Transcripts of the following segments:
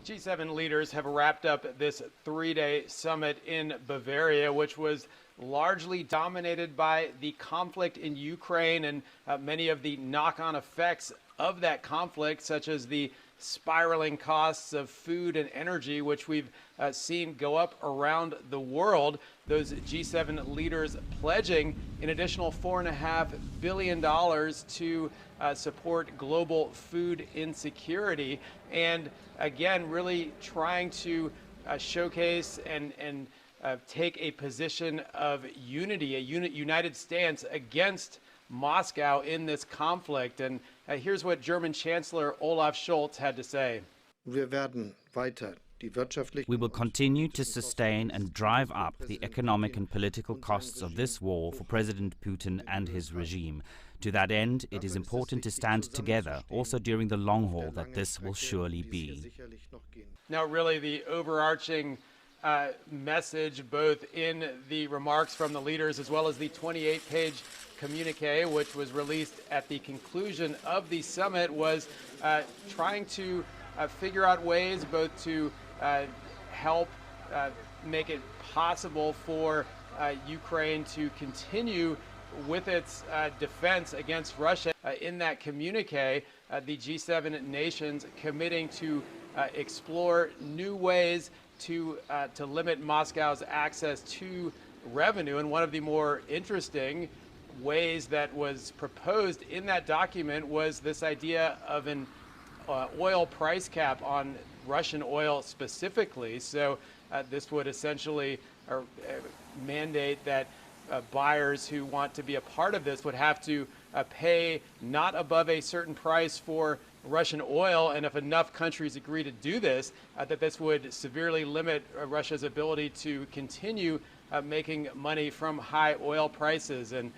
G7 leaders have wrapped up this three-day summit in Bavaria, which was largely dominated by the conflict in Ukraine and many of the knock-on effects of that conflict, such as the spiraling costs of food and energy, which we've seen go up around the world. Those G7 leaders pledging an additional $4.5 billion to support global food insecurity. And again, really trying to showcase and take a position of unity, a united stance against Moscow in this conflict. And here's what German Chancellor Olaf Scholz had to say. We will continue to sustain and drive up the economic and political costs of this war for President Putin and his regime. To that end, it is important to stand together, also during the long haul that this will surely be. Now, really, the overarching message, both in the remarks from the leaders as well as the 28-page communique, which was released at the conclusion of the summit, was trying to figure out ways both to help make it possible for Ukraine to continue with its defense against Russia. In that communique, the G7 nations committing to explore new ways to limit Moscow's access to revenue. And one of the more interesting ways that was proposed in that document was this idea of an oil price cap on Russian oil specifically. So this would essentially mandate that buyers who want to be a part of this would have to pay not above a certain price for Russian oil, and if enough countries agree to do this, that this would severely limit Russia's ability to continue making money from high oil prices. And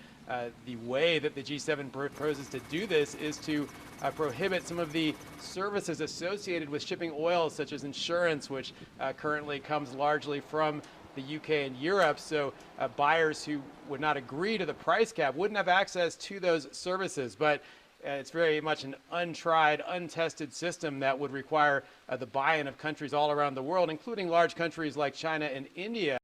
the way that the G7 proposes to do this is to prohibit some of the services associated with shipping oil, such as insurance, which currently comes largely from the UK and Europe. So buyers who would not agree to the price cap wouldn't have access to those services. But it's very much an untried, untested system that would require the buy-in of countries all around the world, including large countries like China and India.